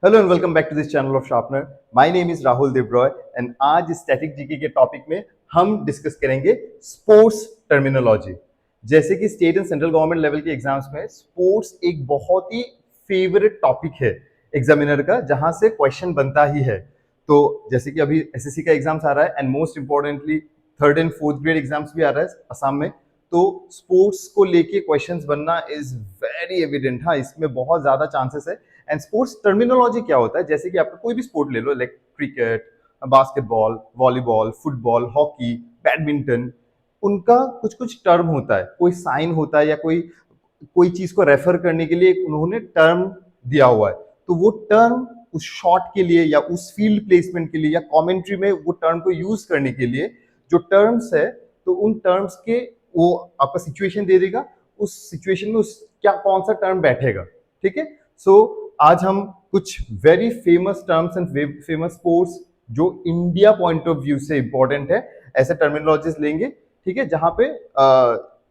Hello and welcome back to this channel of sharpener. My name is Rahul Devroy and आज static GK के topic में हम discuss करेंगे sports terminology. जैसे कि state and central government level के एग्जाम्स में स्पोर्ट्स एक बहुत ही फेवरेट टॉपिक है एग्जामिनर का, जहां से क्वेश्चन बनता ही है। तो जैसे कि अभी एसएससी का एग्जाम्स आ रहा है and most importantly third and fourth grade exams भी आ रहा है असम में, तो स्पोर्ट्स को लेके क्वेश्चंस बनना इज वेरी एविडेंट। हाँ, इसमें बहुत ज्यादा चांसेस है। एंड स्पोर्ट्स टर्मिनोलॉजी क्या होता है, जैसे कि आपका कोई भी स्पोर्ट ले लो, like cricket, basketball, volleyball, football, hockey, badminton, उनका कुछ कुछ टर्म होता है, कोई साइन होता है या कोई कोई चीज को रेफर करने के लिए उन्होंने टर्म दिया हुआ है। तो वो टर्म उस शॉट के लिए या उस फील्ड प्लेसमेंट के लिए या कमेंट्री में वो टर्म को यूज करने के लिए जो टर्म्स है, तो उन टर्म्स के वो आपका सिचुएशन दे देगा, उस सिचुएशन में उस क्या कौन सा टर्म बैठेगा। ठीक है, सो आज हम कुछ very famous terms and famous sports जो इंडिया पॉइंट ऑफ व्यू से इंपॉर्टेंट है, ऐसे टर्मिनोलॉजीज लेंगे। ठीक है, जहां पे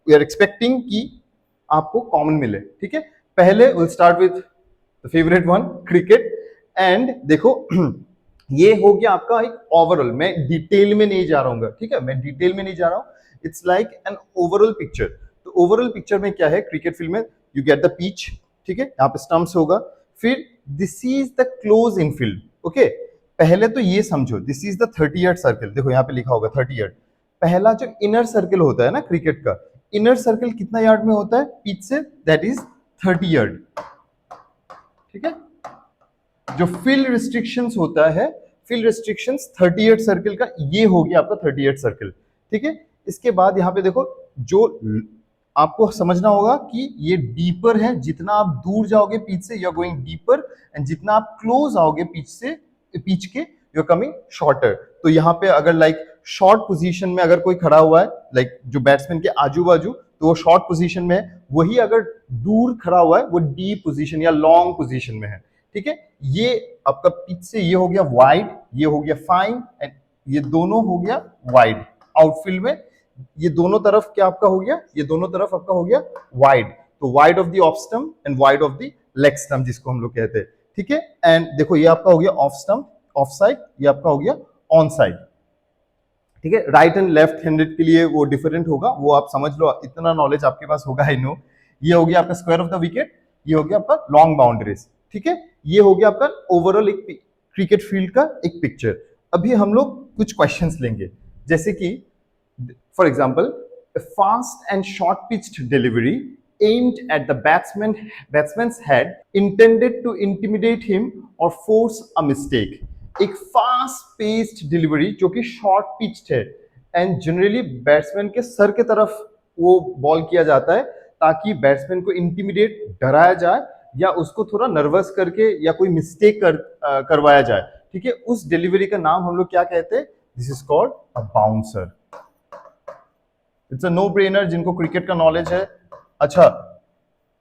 वी आर एक्सपेक्टिंग कि आपको कॉमन मिले। ठीक है, पहले will start with the favourite one, cricket. And देखो ये हो गया आपका एक ओवरऑल, मैं डिटेल में नहीं जा रहा हूँ। ठीक है, मैं डिटेल में नहीं जा रहा हूँ, it's like an overall picture. तो ओवरऑल पिक्चर में क्या है, क्रिकेट फील्ड में यू गेट द पिच। ठीक है, यहाँ पे स्टंप्स होगा, फिर this is the close Enfield. Okay, पहले तो ये समझो this is the 30 yard circle. देखो यहाँ पे लिखा होगा 30 यार्ड। पहला जो इनर सर्कल होता है ना क्रिकेट का, इनर सर्कल कितना यार्ड में होता है पिच से, दैट इज 30 यार्ड। ठीक है, जो फील्ड रिस्ट्रिक्शंस होता है, फील्ड रिस्ट्रिक्शंस 38 सर्कल का, ये हो गया आपका 38 सर्कल। ठीक है, इसके बाद यहाँ पे देखो, जो आपको समझना होगा कि ये डीपर है, जितना आप दूर जाओगे पिच से you are going deeper, and जितना आप क्लोज आओगे पिच से, पिच के यू आर कमिंग शॉर्टर। तो यहाँ पे अगर लाइक शॉर्ट पोजीशन में अगर कोई खड़ा हुआ है, लाइक जो बैट्समैन के आजू बाजू, तो वो शॉर्ट पोजीशन में है। वही अगर दूर खड़ा हुआ है वो डीप पोजीशन या लॉन्ग पोजीशन में है। ठीक है, ये आपका पिच से ये हो गया वाइड, ये हो गया फाइन, एंड ये दोनों हो गया वाइड। आउटफील्ड में ये दोनों तरफ क्या आपका हो गया, ये दोनों तरफ आपका हो गया वाइड। तो wide of the off stump and wide of the leg stump, जिसको हम लोग कहते हैं। ठीक है, एंड देखो ये आपका हो गया ऑफ स्टंप, ऑफ साइड, ये आपका हो गया ऑन साइड। ठीक है, राइट एंड लेफ्ट हैंडेड के लिए वो डिफरेंट होगा, वो आप समझ लो, इतना नॉलेज आपके पास होगा, आई नो। ये हो गया आपका स्क्वायर ऑफ द विकेट, ये हो गया आपका लॉन्ग बाउंड्रीज। ठीक है, ये हो गया आपका ओवरऑल एक क्रिकेट फील्ड का एक पिक्चर। अभी हम लोग कुछ क्वेश्चंस लेंगे, जैसे कि for example, a fast and short pitched delivery aimed at the batsman's head intended to intimidate him or force a mistake। एक फास्ट पेस्ड डिलीवरी जो कि शॉर्ट पिच्ड है एंड जनरली बैट्समैन के सर के तरफ वो बॉल किया जाता है, ताकि बैट्समैन को इंटिमिडेट, डराया जाए या उसको थोड़ा नर्वस करके या कोई मिस्टेक करवाया जाए। ठीक है, उस डिलीवरी का नाम हम लोग क्या कहते हैं, this is called a bouncer. It's a no brainer जिनको क्रिकेट का नॉलेज है। अच्छा,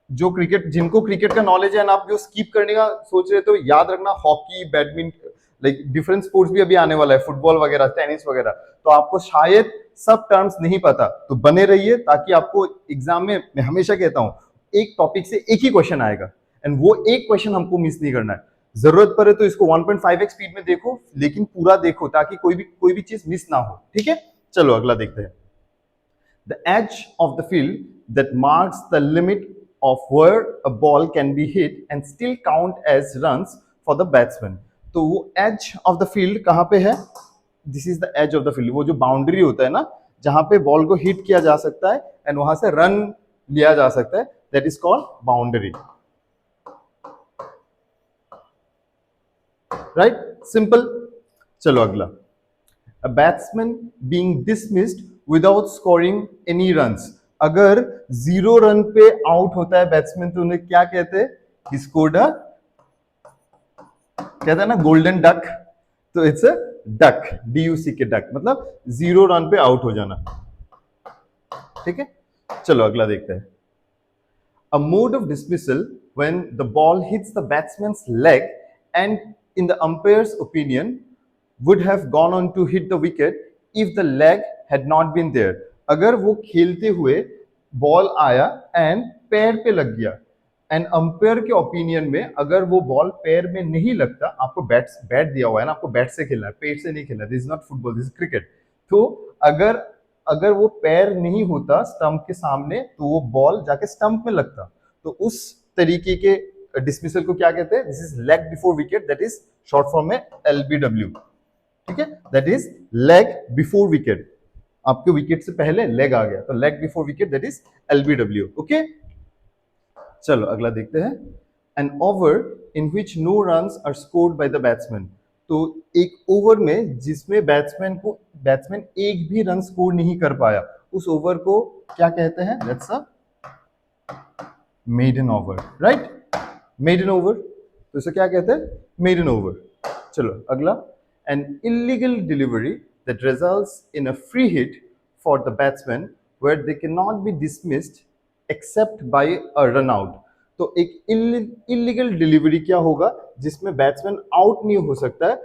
जिनको क्रिकेट का नॉलेज है ना, आप जो स्किप करने का सोच रहे, तो याद रखना hockey, badminton, like different sports भी अभी आने वाला है, फुटबॉल वगैरह, टेनिस वगैरह, तो आपको शायद सब टर्म्स नहीं पता, तो बने रहिए, ताकि आपको एग्जाम में, मैं हमेशा कहता हूं, एक टॉपिक से एक ही क्वेश्चन आएगा एंड वो एक क्वेश्चन हमको मिस नहीं करना है। जरूरत पड़े तो इसको 1.5x स्पीड में देखो, लेकिन पूरा देखो ताकि कोई भी चीज मिस ना हो। ठीक है, चलो अगला देखते हैं। The edge of the field that marks the limit of where a ball can be hit and still count as runs for the batsman। तो वो edge of the field कहाँ पे है, this is the edge of the field, वो जो boundary होता है ना, जहां पे बॉल को हिट किया जा सकता है एंड वहां से रन लिया जा सकता है, that is called boundary। right, simple। चलो अगला, a batsman being dismissed without scoring any runs। अगर 0 रन पे आउट होता है बैट्समैन, तो उन्हें क्या कहते हैं, he scored a, कहता है ना गोल्डन डक, तो it's a duck, DUC K duck, मतलब 0 रन पे आउट हो जाना। ठीक है, चलो अगला देखते हैं। A mode of dismissal when the ball hits the batsman's leg and in the umpire's opinion would have gone on to hit the wicket if the leg had not been there। अगर वो खेलते हुए ball आया and पैर पे लग गया, and umpire के ओपिनियन में अगर वो बॉल पैर में नहीं लगता, आपको बैट दिया हुआ है ना, आपको बैट से खेलना है, पेट से नहीं खेलना, this is not football, this is cricket. तो अगर अगर वो पैर नहीं होता स्टंप के सामने तो वो बॉल जाके स्टंप में लगता, तो उस तरीके के डिसमिसल को क्या कहते हैं? This is leg before wicket, that is short form में LBW। ठीक है, that is leg before wicket. आपके विकेट से पहले लेग आ गया तो leg before wicket, that is LBW। Okay, चलो अगला देखते हैं। An over in which no runs are scored by the batsman. तो एक ओवर में जिसमें बैट्समैन एक भी रन स्कोर नहीं कर पाया, उस ओवर को क्या कहते हैं? That's a maiden over, right? Maiden over, तो इसे क्या कहते हैं? Maiden over. चलो अगला, an illegal delivery that results in a free hit for the batsman where they can not be dismissed except by a run out. तो एक illegal delivery क्या होगा? जिसमें बैट्समैन आउट नहीं हो सकता है,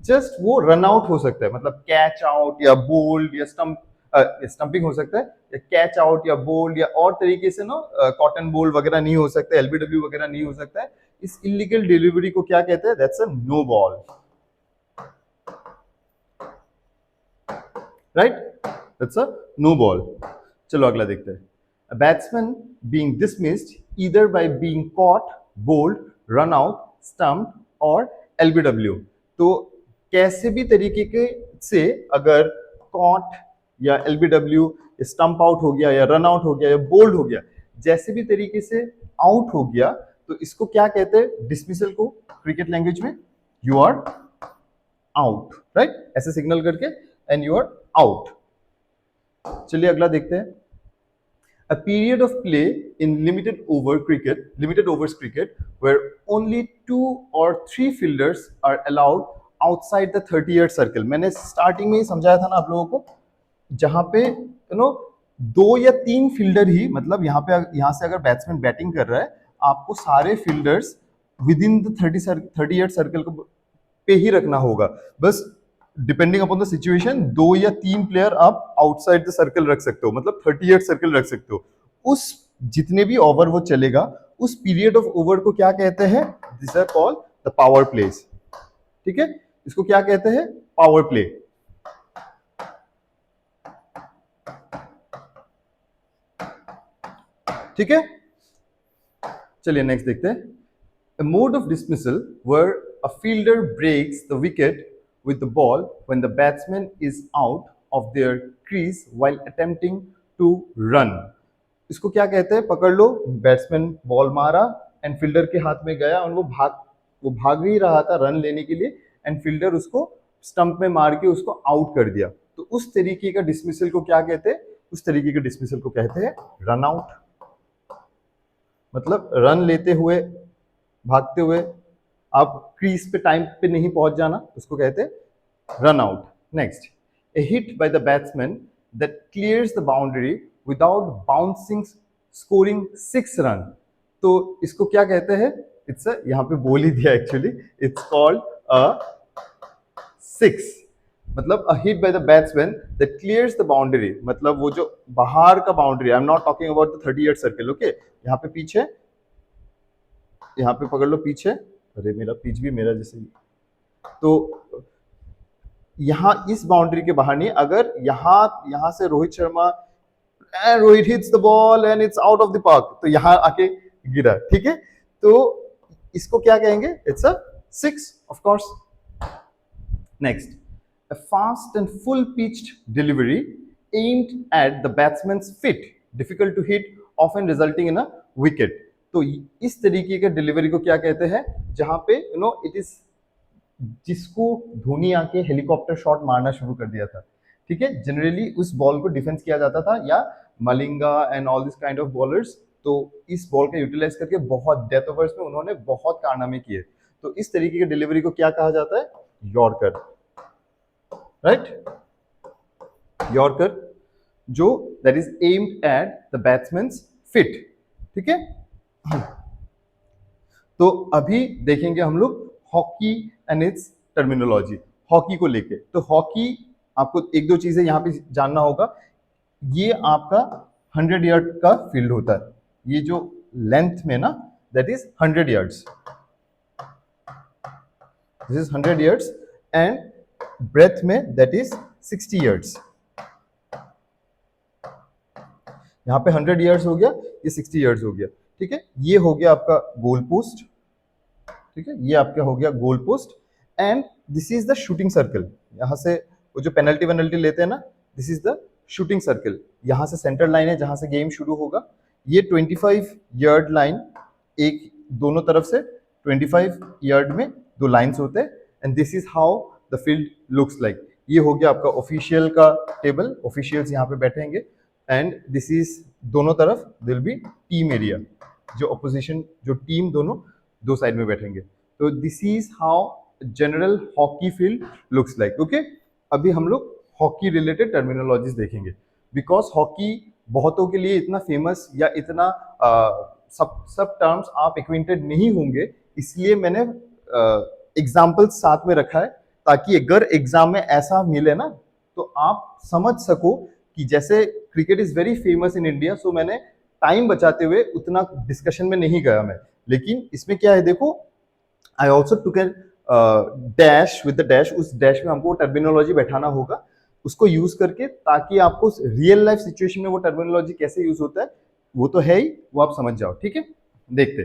जस्ट वो रन आउट हो सकता है, मतलब कैच आउट या बोल्ड या स्टंपिंग हो सकता है, या कैच आउट या बोल्ड या और तरीके से ना कॉटन बोल्ड वगैरह नहीं हो सकता, LBW वगैरह नहीं हो सकता है। इस इलीगल डिलीवरी को क्या कहते हैं? That's a no ball, right? That's a no ball. चलो अगला देखते हैं। A batsman being dismissed either by being caught, bowled, run out, stumped or LBW। तो कैसे भी तरीके के से अगर कॉट या LBW, स्टंप आउट हो गया या रन आउट हो गया या बोल्ड हो गया, जैसे भी तरीके से आउट हो गया, तो इसको क्या कहते हैं? डिसमिसल को क्रिकेट लैंग्वेज में यू आर आउट, राइट? ऐसे सिग्नल करके एंड यू आर आउट। चलिए अगला देखते हैं। A period of play in limited overs cricket, where only 2 or 3 fielders are allowed outside the 30-yard circle। मैंने स्टार्टिंग में ही समझाया था ना आप लोगों को, जहां पे 2 या 3 फील्डर ही, मतलब यहाँ से अगर बैट्समैन बैटिंग कर रहा है, आपको सारे fielders with in the 30-yard circle को पे ही रखना होगा। बस डिपेंडिंग अपॉन द सिचुएशन 2 या 3 प्लेयर आप आउटसाइड द सर्कल रख सकते हो, मतलब 30-yard सर्कल रख सकते हो। उस जितने भी ओवर वो चलेगा, उस पीरियड ऑफ ओवर को क्या कहते हैं? This are called the power plays. ठीक है, इसको क्या कहते हैं? Power play. ठीक है, चलिए नेक्स्ट देखते हैं। A mode of dismissal where a fielder breaks the wicket with the ball when the batsman is out of their crease while attempting to run। इसको क्या कहते हैं? पकड़ लो, बैट्समैन बॉल मारा एंड फील्डर के हाथ में गया और वो भाग ही रहा था रन लेने के लिए, एंड फील्डर उसको स्टंप में मार के उसको आउट कर दिया। तो उस तरीके का डिसमिसल को क्या कहते हैं? उस तरीके के डिसमिसल को कहते हैं रन आउट। मतलब रन लेते हुए, भागते हुए आप क्रीज पे टाइम पे नहीं पहुंच जाना, उसको कहते हैं run out. Next, A hit by the batsman that clears the boundary without bouncing scoring 6 run. तो इसको क्या कहते हैं? इट्स यहाँ पे बोल ही दिया एक्चुअली, इट्स कॉल्ड अ 6। मतलब a hit by the batsman that clears the boundary, मतलब वो जो बाहर का boundary, I am not talking about the 30-yard circle. Okay, यहाँ पे पीछे, यहाँ पे पकड़ लो पीछे, अरे मेरा पिच भी मेरा जैसे, तो यहाँ इस बाउंड्री के बाहर नहीं, अगर यहाँ से Rohit hits the ball and it's out of the park, तो यहाँ आके गिरा। ठीक है, तो इसको क्या कहेंगे? It's a 6 of course. Next, a fast and full pitched delivery aimed at the batsman's feet, difficult to hit, often resulting in a wicket। तो इस तरीके के डिलीवरी को क्या कहते हैं? जहां पे इट इज, जिसको धोनी आके हेलीकॉप्टर शॉट मारना शुरू कर दिया था। ठीक है, जनरली उस बॉल को डिफेंस किया जाता था, या Malinga and all this kind of bowlers, तो इस बॉल का यूटिलाइज करके बहुत डेथ ओवर्स में उन्होंने बहुत कारनामे किए। तो इस तरीके की डिलीवरी को क्या कहा जाता है? Yorker, right? यॉर्कर, जो that is aimed at the batsmen fit. ठीक है, तो अभी देखेंगे हम लोग hockey and its terminology, hockey को लेके। तो हॉकी, आपको 1-2 चीजें यहाँ पे जानना होगा। ये आपका 100 यार्ड का फील्ड होता है, ये जो लेंथ में ना that is 100 yards, this is 100 yards, and breadth में दैट इज 60 yards। यहाँ पे 100 yards हो गया, ये 60 yards हो गया, ठीक है। ये हो गया आपका गोल पोस्ट, ठीक है, ये आपका हो गया goal post, and this is the shooting circle. यहाँ से वो जो पेनल्टी वेनल्टी लेते हैं ना, this is the shooting circle. यहाँ से सेंटर लाइन है जहां से गेम शुरू होगा। ये 25 यार्ड लाइन, एक दोनों तरफ से 25 यार्ड में दो लाइंस होते हैं, and this is how the field looks like. ये हो गया आपका ऑफिशियल का टेबल, ऑफिशियल्स यहाँ पे बैठेंगे, एंड दिस इज दोनों तरफ विल बी टीम एरिया, जो अपोजिशन जो टीम दोनों दो साइड में बैठेंगे। तो this is how general hockey field looks like. Okay, अभी हम लोग हॉकी रिलेटेड टर्मिनोलॉजीज देखेंगे, बिकॉज हॉकी बहुतों के लिए इतना फेमस या इतना सब टर्म्स आप एक्विंटेड नहीं होंगे, इसलिए मैंने एग्जाम्पल्स साथ में रखा है, ताकि अगर एग्जाम में ऐसा मिले ना तो आप समझ सको कि जैसे cricket is very famous in India, so मैंने टाइम बचाते हुए उतना डिस्कशन में नहीं गया मैं। लेकिन इसमें क्या है देखो, I also took A dash with the dash, उस डैश में हमको टर्मिनोलॉजी बैठाना होगा उसको यूज करके, ताकि आपको रियल लाइफ सिचुएशन में वो टर्मिनोलॉजी कैसे यूज होता है वो तो है ही, वो आप समझ जाओ, ठीक है। देखते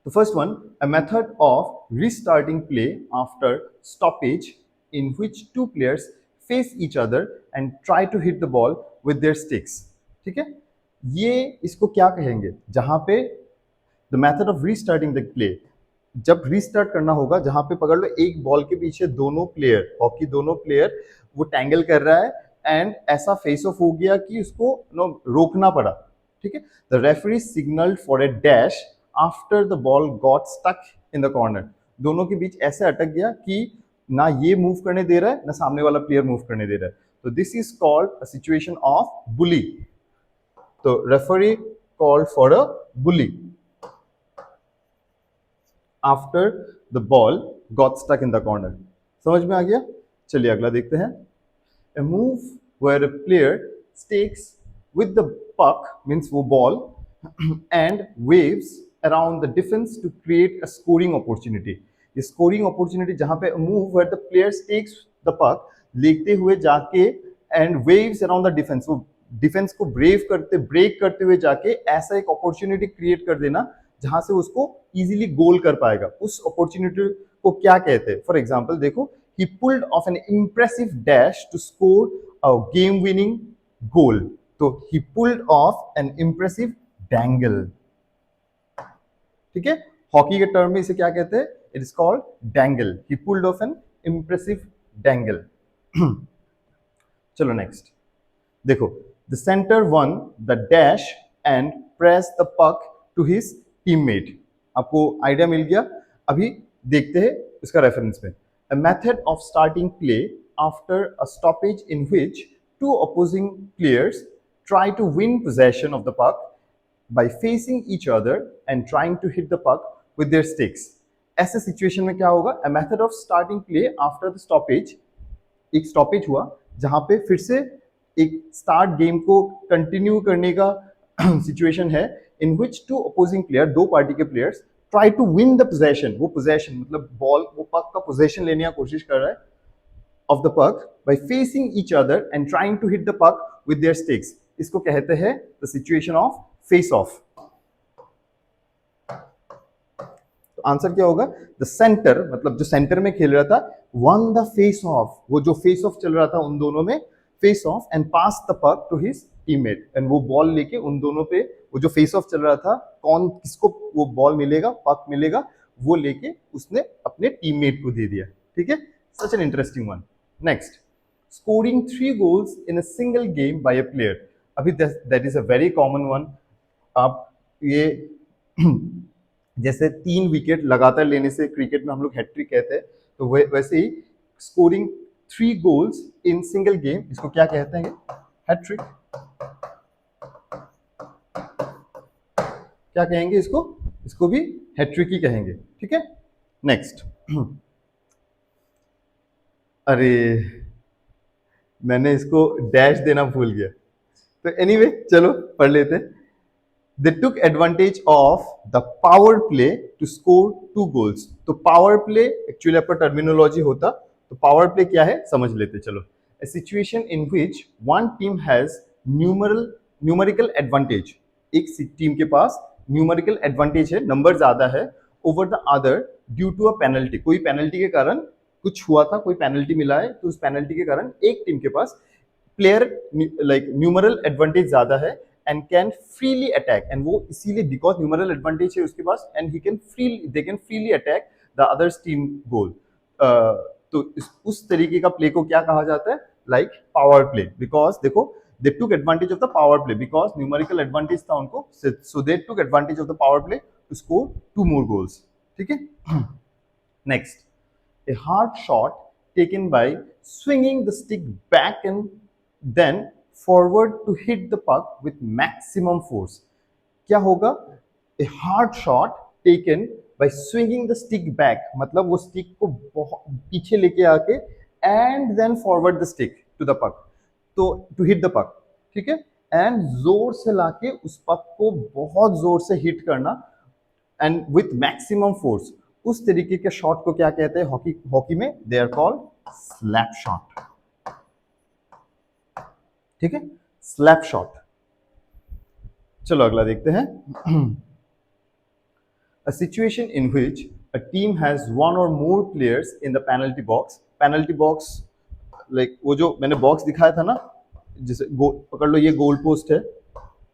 तो first one, a method of restarting play after stoppage in which two players face each other and try to hit the ball with their sticks, ठीक है। ये इसको क्या कहेंगे, जहां पे the method of restarting the play, जब restart करना होगा, जहां पे पकड़ लो एक बॉल के पीछे दोनों प्लेयर, हॉकी दोनों प्लेयर वो टैंगल कर रहा है, एंड ऐसा फेस ऑफ हो गया कि उसको रोकना पड़ा, ठीक है। The referee signalled for a dash after the ball got stuck in the corner, दोनों के बीच ऐसे अटक गया कि ना ये मूव करने दे रहा है ना सामने वाला प्लेयर मूव करने दे रहा है। तो this is called a situation of bully. तो referee called for a bully after the ball got stuck in the corner. समझ में आ गया? चलिए अगला देखते हैं। A move where a player stakes with the puck, means वो ball, and waves around the defense to create a scoring opportunity. ये scoring opportunity जहाँ पे move where the player stakes the puck, लेते हुए जाके and waves around the defense, वो defence को break करते हुए जाके ऐसा एक अपॉर्चुनिटी क्रिएट कर देना जहां से उसको इजीली गोल कर पाएगा, उस अपॉर्चुनिटी को क्या कहते हैं। फॉर एग्जांपल देखो, he pulled off an impressive dash to score a game-winning goal. तो he pulled off an impressive dangle. ठीक है, हॉकी के टर्म में इसे क्या कहते हैं? It is called dangle. He pulled off an impressive dangle. चलो नेक्स्ट देखो, the center won the dash and pressed the puck to his teammate. आपको आइडिया मिल गया। अभी देखते हैं इसका रेफरेंस में। A method of starting play after a stoppage in which two opposing players try to win possession of the puck by facing each other and trying to hit the puck with their sticks. ऐसे situation में क्या होगा? A method of starting play after the stoppage, एक stoppage हुआ जहां पे फिर से एक स्टार्ट गेम को कंटिन्यू करने का सिचुएशन है, in which two opposing player, दो पार्टी के players try to win the possession, वो पोजेशन मतलब बॉल, वो पक का पोजेशन लेने की कोशिश कर रहा है of the puck by facing each other and trying to hit the puck with their sticks. इसको कहते हैं the situation of face off. तो आंसर क्या होगा? द सेंटर, मतलब जो सेंटर में खेल रहा था, वन द फेस ऑफ, वो जो फेस ऑफ चल रहा था उन दोनों में, face of and pass the पक टू हिज टीममेट, एंड वो बॉल लेके उन दोनों पे, वो जो फेस ऑफ चल रहा था, कौन किसको वो बॉल मिलेगा, पक मिलेगा, वो लेके उसने अपने टीममेट को दे दिया, ठीक है। Such an interesting one. Next, scoring 3 goals in a single game by a player. अभी that is a very common one. आप ये जैसे 3 विकेट लगातार लेने से क्रिकेट में हम लोग हैट्रिक कहते हैं, तो वैसे ही scoring 3 goals in single game, इसको क्या कहते हैं? हैट्रिक। क्या कहेंगे इसको? इसको भी हैट्रिक ही कहेंगे, ठीक है। नेक्स्ट, अरे मैंने इसको डैश देना भूल गया, तो एनीवे चलो पढ़ लेते हैं। They took advantage of the power play to score 2 goals। तो पावर प्ले एक्चुअली आपका टर्मिनोलॉजी होता, तो पावर प्ले क्या है समझ लेते चलो। A situation in which one team has numerical advantage, एक टीम के पास न्यूमेरिकल एडवांटेज है, नंबर ज्यादा है, over the other due to a penalty, कोई पेनल्टी के कारण कुछ हुआ था, कोई पेनल्टी मिला है, तो उस पेनल्टी के कारण एक टीम के पास प्लेयर लाइक न्यूमरल एडवांटेज ज्यादा है and can freely attack, and वो इसीलिए बिकॉज न्यूमरल एडवांटेज है उसके पास and he can freely they can freely attack the others team goal. तो उस तरीके का प्ले को क्या कहा जाता है, लाइक पावर प्ले। बिकॉज देखो they took advantage of the power play because numerical advantage था उनको, so they took advantage of the power play to score 2 more goals। ठीक है। Next, a hard shot taken by swinging the stick back and then forward to hit the puck with maximum force। क्या होगा, a hard shot taken by swinging the stick back, मतलब वो stick को बहुत पीछे लेके आके and then forward the stick to the puck, तो to hit the puck, ठीक है, एंड जोर से लाके उस पक को बहुत जोर से हिट करना एंड विथ मैक्सिमम फोर्स, उस तरीके के शॉट को क्या कहते हैं हॉकी में, they are called slap shot. ठीक है, स्लैप शॉट। चलो अगला देखते हैं। A situation in which a team has one or more players in the penalty box। penalty box like वो जो मैंने बॉक्स दिखाया था ना, जैसे पकड़ लो ये गोल पोस्ट है,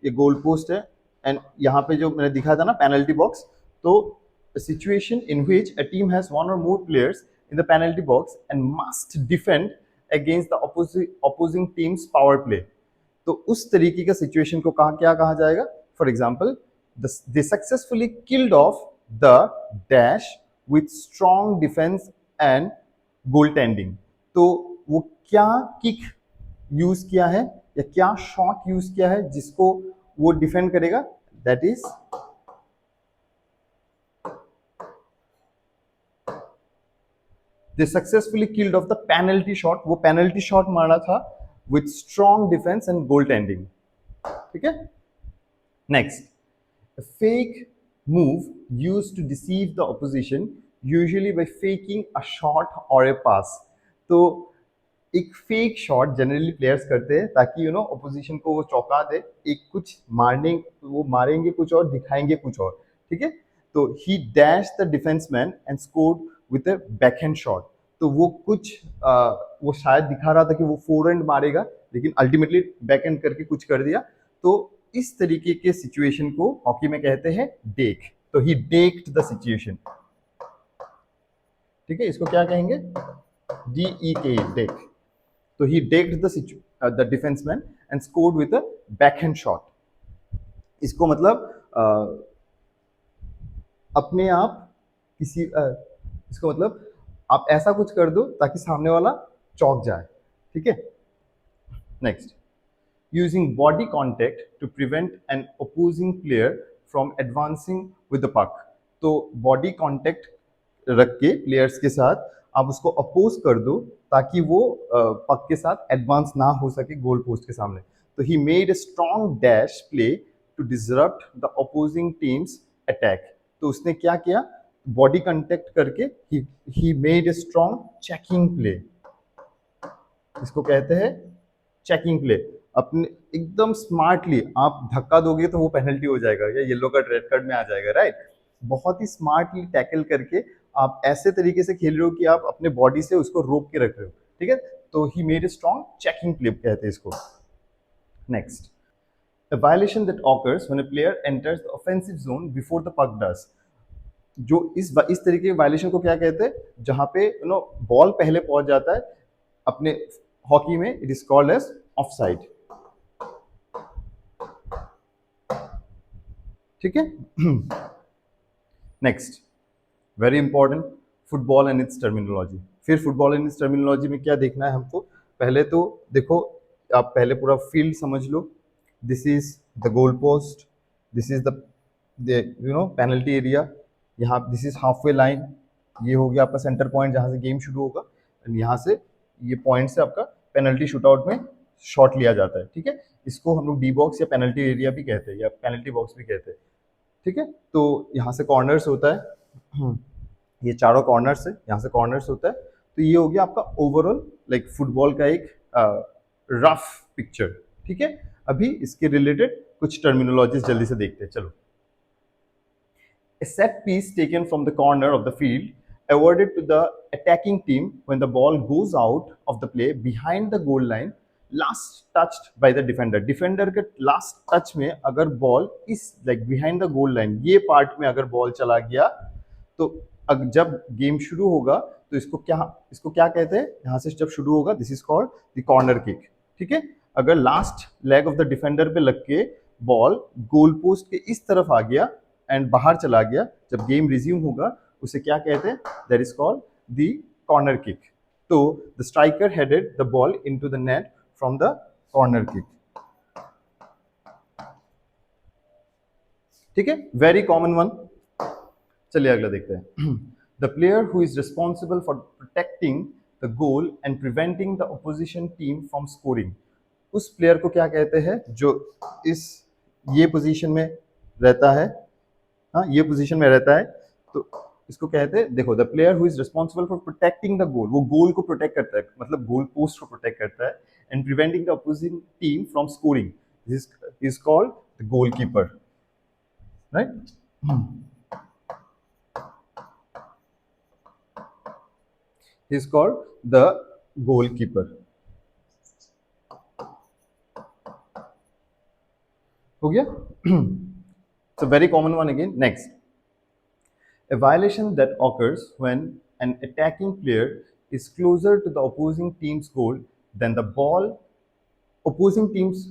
ये गोल पोस्ट है, एंड यहाँ पे जो मैंने दिखाया था ना पेनल्टी बॉक्स, तो a situation in which a team has one or more players in the penalty box and must defend against the opposing team's power play। तो उस तरीके का सिचुएशन को क्या कहा जाएगा, for example they successfully killed off the dash with strong defense and goaltending। तो वो क्या किक यूज किया है या क्या शॉट यूज किया है जिसको वो डिफेंड करेगा, that is they successfully killed off the penalty shot. वो पेनल्टी शॉट मारा था with strong defence and goal tending. ठीक है। Next, fake move use to deceive the opposition usually by faking a shot or a पास। तो एक fake shot generally players करते हैं ताकि यू नो ऑपोजिशन को वो चौंका दे, एक कुछ मारने वो मारेंगे कुछ और दिखाएंगे कुछ और। ठीक है, तो ही dash the defenceman and scored with a backhand shot. तो वो कुछ वो शायद दिखा रहा था कि वो फोरहैंड मारेगा, लेकिन अल्टीमेटली बैकहैंड करके कुछ कर दिया। तो इस तरीके के सिचुएशन को हॉकी में कहते हैं डेक। तो ही डेक्ड द सिचुएशन। ठीक है, इसको क्या कहेंगे, DEK, डेक। तो he decked the defenseman and scored with a backhand shot। इसको मतलब अपने आप किसी इसको मतलब आप ऐसा कुछ कर दो ताकि सामने वाला चौंक जाए। ठीक है। Next, using body contact to prevent an opposing player from advancing with the puck. तो बॉडी कॉन्टेक्ट रख के प्लेयर्स के साथ आप उसको अपोज कर दो ताकि वो पक के साथ एडवांस ना हो सके गोल पोस्ट के सामने। तो he made a strong dash play to disrupt the opposing team's attack. तो उसने क्या किया, बॉडी कांटेक्ट करके he made a strong checking play. इसको कहते हैं चेकिंग प्ले। अपने एकदम स्मार्टली आप धक्का दोगे तो वो पेनल्टी हो जाएगा या येलो कार्ड रेड कार्ड में आ जाएगा, राइट। बहुत ही स्मार्टली टैकल करके आप ऐसे तरीके से खेल रहे हो कि आप अपने बॉडी से उसको रोक के रख रहे हो। ठीक है, तो he made a strong checking play कहते हैं इसको। Next, a violation that occurs when a player enters the offensive zone before the puck does। जो इस तरीके के वायलेशन को क्या कहते हैं, जहां पे यू नो बॉल पहले पहुंच जाता है अपने हॉकी में, it is called as offside. ठीक है। Next, very important, football and its terminology. फिर फुटबॉल एंड इट्स टर्मिनोलॉजी में क्या देखना है हमको, पहले तो देखो आप पहले पूरा फील्ड समझ लो। This is the goal post, this is the you know penalty area, यहाँ this is half way line, ये हो गया आपका सेंटर पॉइंट जहाँ से गेम शुरू होगा, एंड यहाँ से ये पॉइंट से आपका पेनल्टी शूटआउट में शॉट लिया जाता है, ठीक है। इसको हम लोग डी बॉक्स या पेनल्टी एरिया भी कहते हैं या पेनल्टी बॉक्स भी कहते हैं, ठीक है। तो यहाँ से कॉर्नर्स होता है, ये चारों कॉर्नर्स है, यहाँ से कॉर्नर्स होता है। तो ये हो गया आपका ओवरऑल लाइक फुटबॉल का एक रफ पिक्चर, ठीक है। अभी इसके रिलेटेड कुछ टर्मिनोलॉजीज जल्दी से देखते हैं, चलो। A set piece taken from the corner of the field awarded to the attacking team when the ball goes out of the play behind the goal line, last touched by the defender. Defender के last touch में अगर ball इस like behind the goal line ये part में अगर ball चला गया तो जब गेम शुरू होगा तो इसको क्या कहते हैं, यहाँ से जब शुरू होगा this is called the corner kick, ठीक है। अगर last leg of the defender पे लग के बॉल गोल पोस्ट के इस तरफ आ गया एंड बाहर चला गया, जब गेम रिज्यूम होगा उसे क्या कहते हैं, that is called the corner kick. तो the striker headed the ball into the net from the corner kick, ठीक है, वेरी कॉमन वन। चलिए अगला देखते हैं। The player who is responsible for protecting the goal and preventing the opposition team from scoring, उस player को क्या कहते हैं जो इस ये पोजीशन में रहता है, हाँ ये पोजीशन में रहता है, तो इसको कहते हैं, देखो, the player who is responsible for protecting the गोल, वो गोल को प्रोटेक्ट करता है, मतलब गोल पोस्ट को प्रोटेक्ट करता है, and preventing the opposing team from scoring, this is called the goalkeeper, right. He is called the goalkeeper. हो गया? It's a very common one again. Next, a violation that occurs when an attacking player is closer to the opposing team's goal than the ball, opposing team's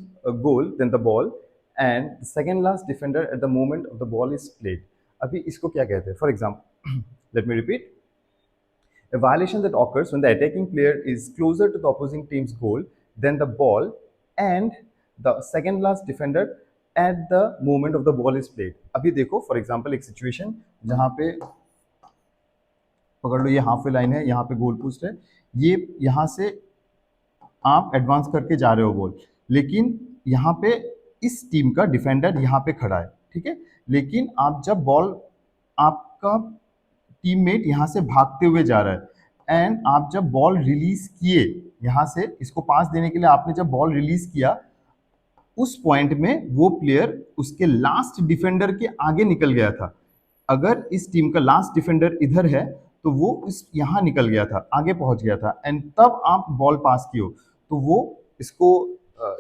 goal than the ball, and the second last defender at the moment of the ball is played. अभी इसको क्या कहते हैं? For example, let me repeat. A violation that occurs when the attacking player is closer to the opposing team's goal than the ball and the second last defender at the moment of the ball is played. अभी देखो for example एक situation जहां पे पकड़ लो ये half way line है, यहाँ पे गोल पोस्ट है, ये यहाँ से आप एडवांस करके जा रहे हो बॉल, लेकिन यहाँ पे इस टीम का डिफेंडर यहाँ पे खड़ा है, ठीक है। लेकिन आप जब बॉल आपका टीममेट यहाँ से भागते हुए जा रहा है एंड आप जब बॉल रिलीज किए यहाँ से इसको पास देने के लिए आपने जब बॉल रिलीज किया उस पॉइंट में वो प्लेयर उसके लास्ट डिफेंडर के आगे निकल गया था। अगर इस टीम का लास्ट डिफेंडर इधर है तो वो इस यहाँ निकल गया था, आगे पहुंच गया था, एंड तब आप बॉल पास किए हो तो वो इसको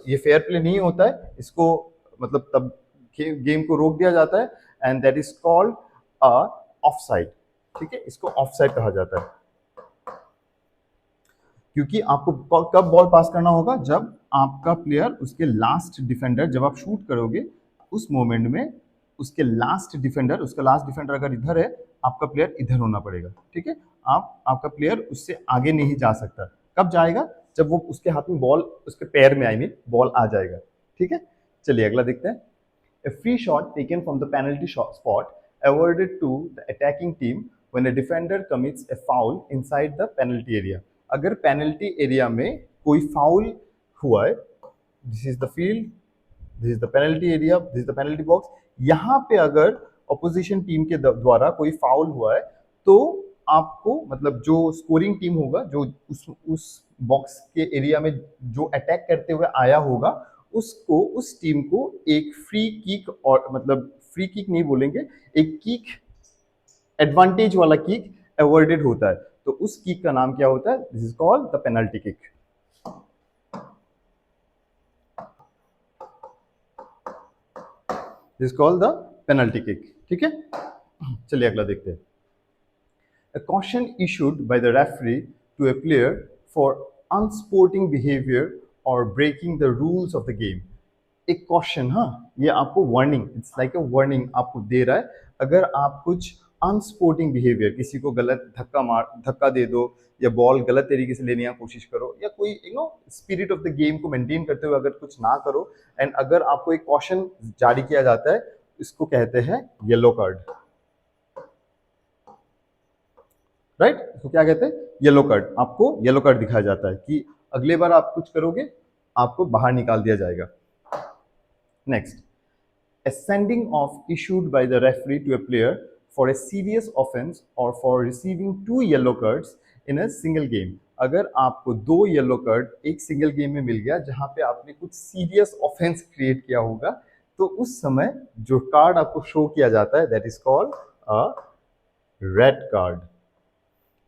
ये फेयर प्ले नहीं होता है, इसको मतलब तब गेम को रोक दिया जाता है and that is called a offside, ठीक है। इसको ऑफसाइड कहा जाता है क्योंकि आपको कब बॉल पास करना होगा, जब आपका प्लेयर उसके लास्ट डिफेंडर, जब आप शूट करोगे उस मोमेंट में उसके लास्ट डिफेंडर, उसका लास्ट डिफेंडर अगर इधर है आपका प्लेयर इधर होना पड़ेगा, ठीक है। आपका प्लेयर उससे आगे नहीं जा सकता। कब जाएगा, जब वो उसके हाथ में बॉल, उसके पैर में आई मीन बॉल आ जाएगा, ठीक है। चलिए अगला देखते हैं। A free shot taken from the penalty spot awarded to the attacking team when a defender commits a foul inside the penalty area. अगर पेनल्टी एरिया में कोई फाउल हुआ है, this is the field, this is the penalty area, this is the penalty box, यहाँ पे अगर opposition team के द्वारा कोई फाउल हुआ है तो आपको मतलब जो स्कोरिंग टीम होगा, जो उस बॉक्स के एरिया में जो अटैक करते हुए आया होगा, उसको उस टीम को एक फ्री किक, और मतलब फ्री किक नहीं बोलेंगे, एक किक एडवांटेज वाला किक अवॉर्डेड होता है। तो उस किक का नाम क्या होता है, this is called the penalty kick, this is called the penalty kick, ठीक है। चलिए अगला देखते हैं। A caution issued by the referee to a player for unsporting behavior or breaking the rules of the game. एक caution, हाँ, ये आपको warning, it's like a warning आपको दे रहा है। अगर आप कुछ अनस्पोर्टिंग बिहेवियर, किसी को गलत धक्का दे दो या बॉल गलत तरीके से लेने की कोशिश करो या कोई स्पिरिट ऑफ द गेम को मेंटेन करते हुए अगर कुछ ना करो, एंड अगर आपको एक कॉशन जारी किया जाता है, इसको कहते हैं येलो कार्ड, राइट। इसको क्या कहते हैं, येलो कार्ड। आपको येलो कार्ड दिखाया जाता है कि अगले बार आप कुछ करोगे, आपको बाहर निकाल दिया जाएगा। Next, a sending off issued by the referee to a player for a serious offense or for receiving 2 yellow cards in a single game। अगर आपको 2 येलो कार्ड एक सिंगल गेम में मिल गया जहां पे आपने कुछ सीरियस ऑफेंस क्रिएट किया होगा, तो उस समय जो कार्ड आपको शो किया जाता है that is called a red card.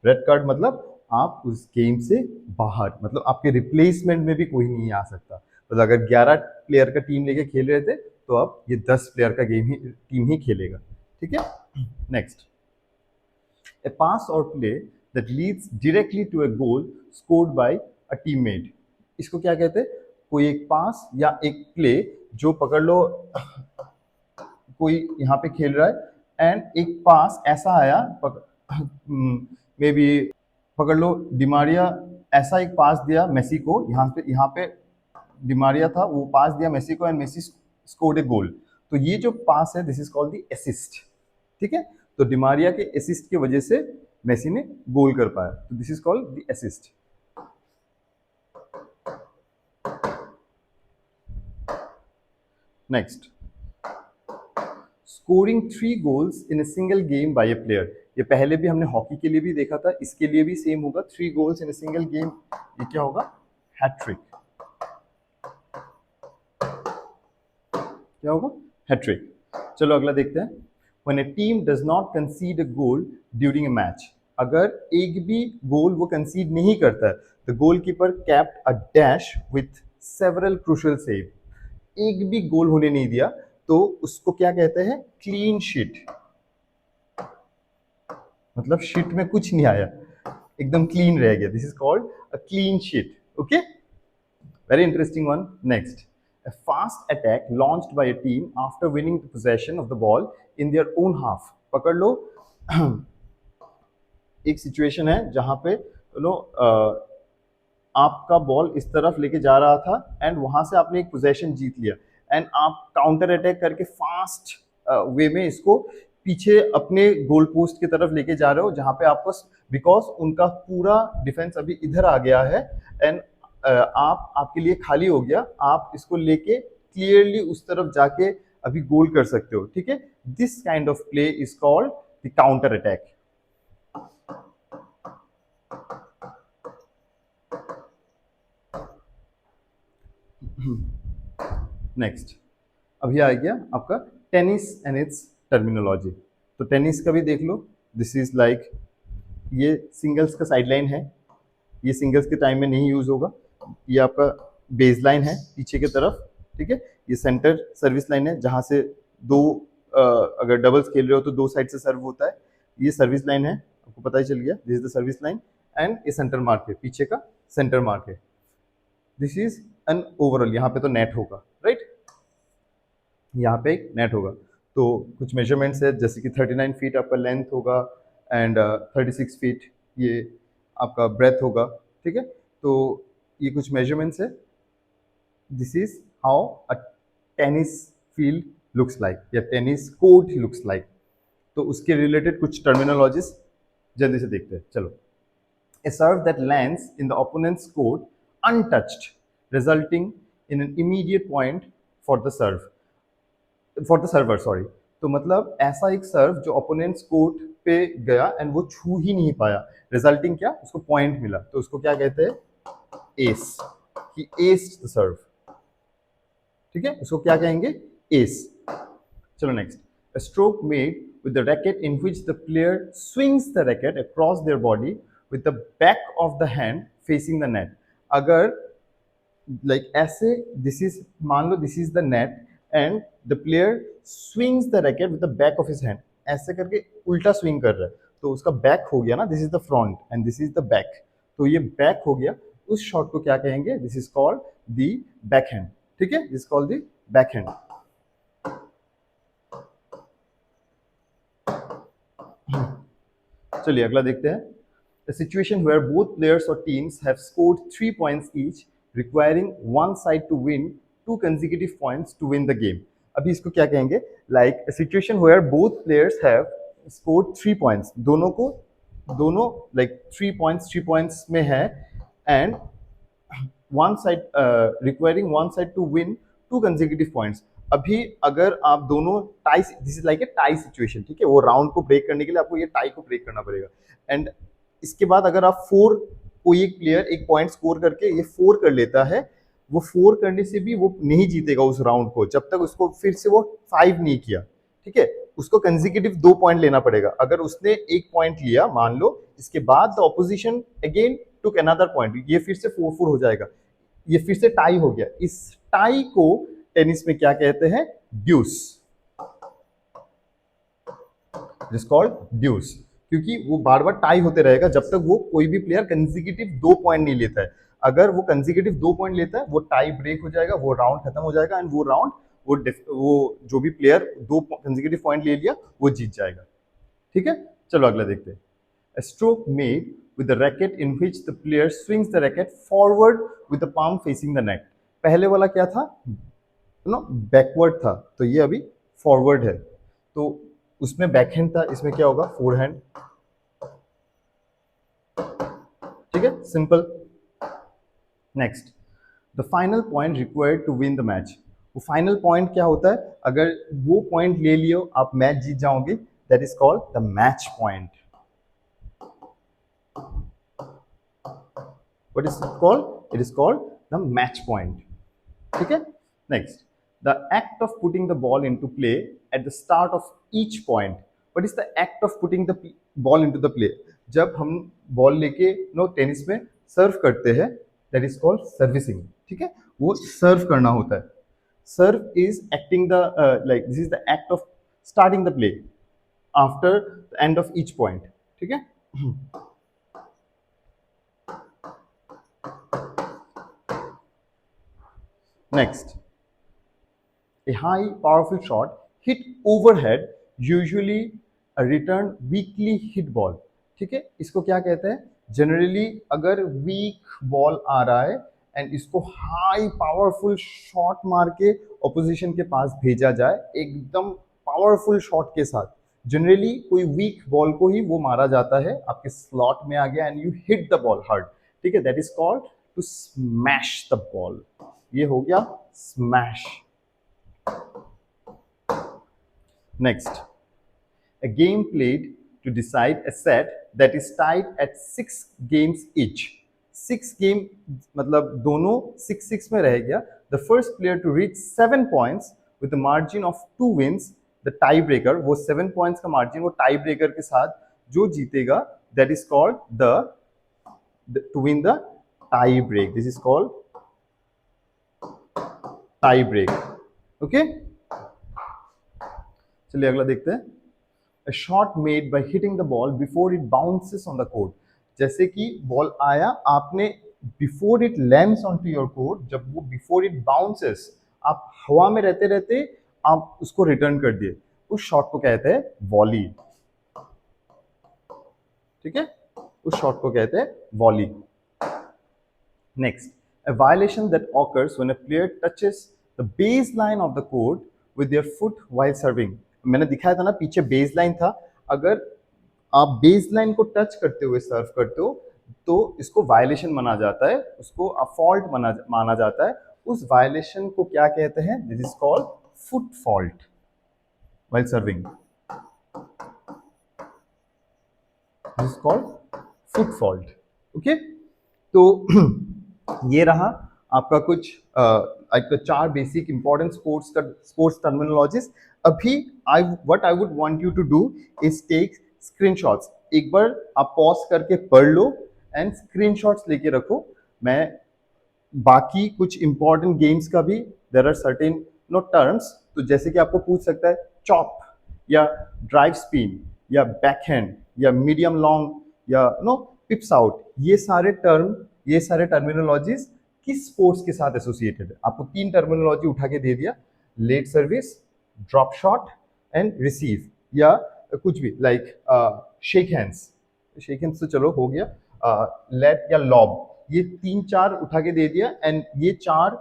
Red card मतलब आप उस गेम से बाहर, मतलब आपके रिप्लेसमेंट में भी कोई नहीं आ सकता। मतलब अगर 11 प्लेयर का टीम लेके खेल रहे थे तो अब ये 10 प्लेयर का टीम ही खेलेगा। ठीक है। Next, a pass or play that leads directly to a goal scored by a teammate. इसको क्या कहते हैं? कोई एक पास या एक प्ले जो पकड़ लो, कोई यहाँ पे खेल रहा है एंड एक पास ऐसा आया, मे बी पकड़ लो डिमारिया ऐसा एक पास दिया मेसी को, यहाँ पे डिमारिया था, वो पास दिया मेसी को एंड मेसी स्कोर्ड ए गोल। तो ये जो पास है this is called the assist. ठीक है। तो डिमारिया के असिस्ट की वजह से मेसी ने गोल कर पाया, तो this is called the assist. Next, scoring 3 goals in a single game by a player. ये पहले भी हमने हॉकी के लिए भी देखा था, इसके लिए भी सेम होगा। 3 goals in a single game, ये क्या होगा? हैट्रिक। क्या होगा? हैट्रिक। चलो अगला देखते हैं। When a team does not concede a goal during a match, अगर एक भी गोल वो कंसीड नहीं करता है, the goalkeeper kept a dash with several crucial save। एक भी गोल होने नहीं दिया तो उसको क्या कहते हैं? Clean sheet. मतलब शीट में कुछ नहीं आया, एकदम क्लीन रह गया, this is called a clean sheet. Okay, very interesting one. Next, a fast attack launched by a team after winning the possession of the ball in their own half। पकड़ लो एक situation है जहां पे लो आपका ball इस तरफ लेके जा रहा था एंड वहां से आपने एक पोजेशन जीत लिया एंड आप काउंटर अटैक करके फास्ट वे में इसको पीछे अपने गोल पोस्ट की तरफ लेके जा रहे हो, जहां पे आपको बिकॉज उनका पूरा डिफेंस अभी इधर आ गया है एंड आपके लिए खाली हो गया, आप इसको लेके क्लियरली उस तरफ जाके अभी गोल कर सकते हो। ठीक है, this kind of play is called the counter attack. Next, अभी आ गया आपका टेनिस एंड इट्स टर्मिनोलॉजी। तो टेनिस का भी देख लो, दिस इज लाइक ये सिंगल्स का साइडलाइन है, ये सिंगल्स के टाइम में नहीं यूज होगा। ये आपका बेस लाइन है पीछे की तरफ। ठीक है, ये सेंटर सर्विस लाइन है जहां से दो अगर डबल्स खेल रहे हो तो 2 साइड से सर्व होता है। ये सर्विस लाइन है, आपको पता ही चल गया, this is the service line and ये सेंटर मार्क है, पीछे का सेंटर मार्क है। दिस इज एन ओवरऑल, यहाँ पे तो नेट होगा, राइट? यहाँ पे एक नेट होगा। तो कुछ मेजरमेंट्स है जैसे कि 39 फीट आपका लेंथ होगा एंड 36 फीट ये आपका ब्रेथ होगा। ठीक है, तो ये कुछ मेजरमेंट्स है। This is how a tennis field looks like या टेनिस कोर्ट लुक्स लाइक। तो उसके रिलेटेड कुछ टर्मिनोलॉजीज जल्दी से देखते हैं। चलो, a serve that lands in the opponent's court untouched, resulting in an immediate point for the server, sorry। तो मतलब ऐसा एक सर्व जो ओपोनेंट्स कोर्ट पे गया एंड वो छू ही नहीं पाया, रिजल्टिंग क्या? उसको पॉइंट मिला, तो उसको क्या कहते हैं? एस। ही एस्ड द सर्व। ठीक है, उसको क्या कहेंगे? एस। चलो next, a stroke made with the racket in which the player swings the racket across their body with the back of the hand facing the net। अगर like ऐसे, this is, मान लो this is the net and the player swings the racket with the back of his hand, ऐसे करके उल्टा swing कर रहा है, तो उसका बैक हो गया ना, this is the front end this is the back, तो ये बैक हो गया। उस शॉट को क्या कहेंगे? This is called the back hand. ठीक है, this called the back hand. चलिए अगला देखते हैं। A situation where both players or teams have scored 3 points each, requiring one side to win 2 consecutive points to win the game। अभी इसको क्या कहेंगे? Like a situation where both players have scored 3 points, दोनों like 3 points में है and one side requiring one side to win 2 consecutive points. अभी अगर आप दोनों tie, this is like a tie situation, ठीक है, वो राउंड को ब्रेक करने के लिए आपको ये टाई को ब्रेक करना पड़ेगा। एंड इसके बाद अगर आप फोर, कोई एक प्लेयर एक पॉइंट स्कोर करके ये 4 कर लेता है, वो 4 करने से भी वो नहीं जीतेगा उस राउंड को जब तक उसको फिर से वो 5 नहीं किया, ठीक है। उसको कंसेक्यूटिव 2 पॉइंट लेना पड़ेगा। अगर उसने एक पॉइंट लिया मान लो, इसके बाद the opposition again took another point, ये फिर से 4-4 हो जाएगा, ये फिर से टाई हो गया। इस टाई को टेनिस में क्या कहते हैं? ड्यूस। इट इज कॉल्ड ड्यूस, क्योंकि वो बार बार टाई होते रहेगा जब तक वो कोई भी प्लेयर कंसेक्यूटिव 2 पॉइंट नहीं लेता है। अगर वो कंसेक्यूटिव 2 पॉइंट लेता है, वो टाई ब्रेक हो जाएगा, वो राउंड खत्म हो जाएगा एंड वो राउंड वो जो भी प्लेयर 2 कंसेक्यूटिव पॉइंट ले लिया वो जीत जाएगा, ठीक है। चलो अगला देखते हैं। A stroke made with the racket in which the player swings the racket forward with the palm facing the net। पहले वाला क्या था? नो बैकवर्ड था, तो ये अभी फॉरवर्ड है, तो उसमें बैकहैंड था, इसमें क्या होगा? फोरहैंड, ठीक है, simple. Next, the final point required to win the match. वो फाइनल पॉइंट क्या होता है? अगर वो पॉइंट ले लियो आप मैच जीत जाओगे, that is called the match point. What is it called? It is called the match point. ठीक है? Next, the act of putting the ball into play at the start of each point. What is the act of putting the ball into the play? जब हम ball लेके tennis में सर्व करते हैं, that is called servicing. ठीक है? वो सर्व करना होता है। Serve is acting the like this is the act of starting the play after the end of each point. ठीक है? Next, a high powerful shot hit overhead usually a return weakly hit ball। ठीक है, इसको क्या कहते हैं? Generally अगर week ball आ रहा है एंड इसको हाई पावरफुल शॉट मार के ऑपोजिशन के पास भेजा जाए, एकदम पावरफुल शॉट के साथ, जनरली कोई वीक बॉल को ही वो मारा जाता है, आपके स्लॉट में आ गया and you hit the ball hard, ठीक है, that is called to smash the ball. ये हो गया smash. Next, a game played to decide a set that is tied at 6 games each। 6 game मतलब दोनों 6-6 में रह गया। The first player to reach 7 points with a margin of 2 wins, the tie breaker, वो 7 points का margin वो tie breaker के साथ जो जीतेगा, that is called the to win the tie break। This is called tie break। Okay, चलिए अगला देखते हैं। A shot made by hitting the ball before it bounces on the court। जैसे कि बॉल आया, आपने before it lands onto your court, जब वो before it bounces, आप हवा में रहते रहते आप उसको रिटर्न कर दिए, उस शॉट को कहते हैं वॉली। ठीक है, उस शॉट को कहते हैं volley. Next, a violation that occurs when a player touches the baseline of the court with their foot while serving। मैंने दिखाया था ना पीछे बेसलाइन था, अगर आप बेसलाइन को टच करते हुए सर्व करते हो तो इसको वायलेशन माना जाता है, उसको फॉल्ट माना जाता है। उस वायलेशन को क्या कहते हैं? This is called foot fault while serving. This is called foot fault. Okay, तो ये रहा आपका कुछ 4 बेसिक इंपॉर्टेंट स्पोर्ट्स टर्मिनोलॉजीज। अभी what I would want you to do is take screenshots. एक बार आप पॉज करके पढ़ लो एंड स्क्रीनशॉट्स लेके रखो। मैं बाकी कुछ इंपॉर्टेंट गेम्स का भी देयर आर सर्टेन टर्म्स, तो जैसे कि आपको पूछ सकता है चॉप या ड्राइव स्पिन या बैकहैंड या मीडियम लॉन्ग या पिप्स आउट, ये सारे टर्मिनोलॉजीज किस स्पोर्ट्स के साथ एसोसिएटेड है। आपको 3 टर्मिनोलॉजी उठा के दे दिया, let service, drop shot and receive, या कुछ भी लाइक शेक हैंड्स तो चलो हो गया, लेट या लॉब, ये 3-4 उठा के दे दिया एंड ये 4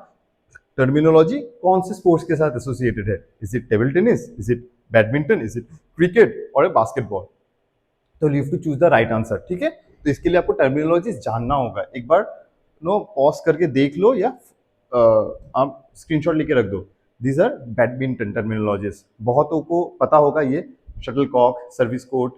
टर्मिनोलॉजी कौन से स्पोर्ट्स के साथ एसोसिएटेड है। Is it table tennis, is it badminton, is it cricket और बास्केटबॉल। तो you have to choose the right answer. ठीक है, तो इसके लिए आपको टर्मिनोलॉजी जानना होगा। एक बार नो पॉज करके देख लो या आप स्क्रीनशॉट लेके रख दो। These are badminton terminologies. बहुतों को पता होगा ये शटल कॉक, सर्विस कोर्ट,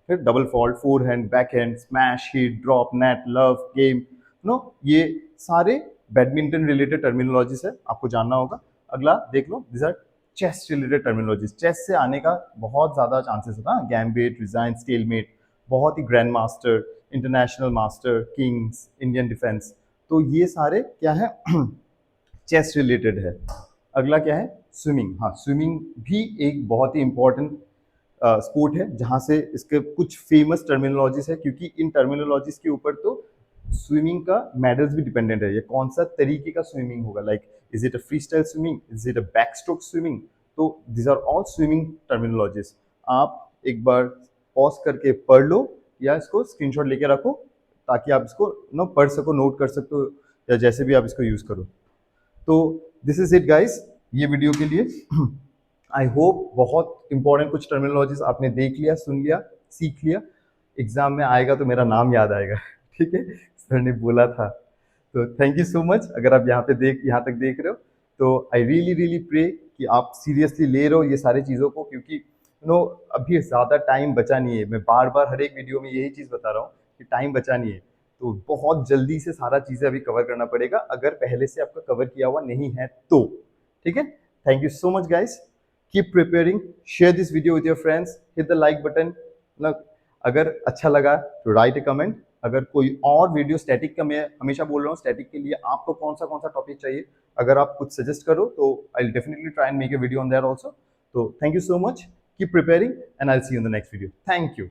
फिर double fault, forehand, backhand, smash, hit, drop, net, love, game, no ये सारे बैडमिंटन रिलेटेड टर्मिनोलॉजीज है, आपको जानना होगा। अगला देख लो, these are chess related terminologies. Chess से आने का बहुत ज्यादा चांसेस होता है, गैम्बिट, रिजाइन, स्टेलमेट, बहुत ही grandmaster, international master, king's, Indian defence, तो ये सारे क्या है चेस रिलेटेड है। अगला क्या है, स्विमिंग। हाँ, स्विमिंग भी एक बहुत ही इंपॉर्टेंट स्पोर्ट है, जहाँ से इसके कुछ फेमस टर्मिनोलॉजीज है, क्योंकि इन टर्मिनोलॉजीज के ऊपर तो स्विमिंग का मेडल्स भी डिपेंडेंट है। ये कौन सा तरीके का स्विमिंग होगा, like is it a freestyle swimming, is it a backstroke swimming, तो this are all swimming terminologies. आप एक बार पॉज करके पढ़ लो या इसको स्क्रीनशॉट लेके रखो, ताकि आप इसको पढ़ सको, नोट कर सकते हो, या जैसे भी आप इसको यूज करो। तो दिस इज इट गाइस, ये वीडियो के लिए। आई होप बहुत इंपॉर्टेंट कुछ टर्मिनोलॉजीज आपने देख लिया, सुन लिया, सीख लिया। एग्जाम में आएगा तो मेरा नाम याद आएगा। ठीक है, सर ने बोला था। तो थैंक यू सो मच। अगर आप यहाँ तक देख रहे हो, तो आई रियली रियली प्रे कि आप सीरियसली ले रहे हो ये सारी चीज़ों को, क्योंकि अभी ज़्यादा टाइम बचा नहीं है। मैं बार बार हर एक वीडियो में यही चीज़ बता रहा हूँ कि टाइम बचा नहीं है, तो बहुत जल्दी से सारा चीज़ें अभी कवर करना पड़ेगा, अगर पहले से आपका कवर किया हुआ नहीं है तो। ठीक है, thank you so much guys, keep preparing, share this video with your friends, hit the like button. अगर अच्छा लगा तो राइट ए कमेंट। अगर कोई और वीडियो स्टैटिक का, मैं हमेशा बोल रहा हूँ स्टैटिक के लिए आपको कौन सा टॉपिक चाहिए, अगर आप कुछ सजेस्ट करो तो I will definitely try and make a video on that also. तो thank you so much, keep preparing and I will see you in the next video. Thank you.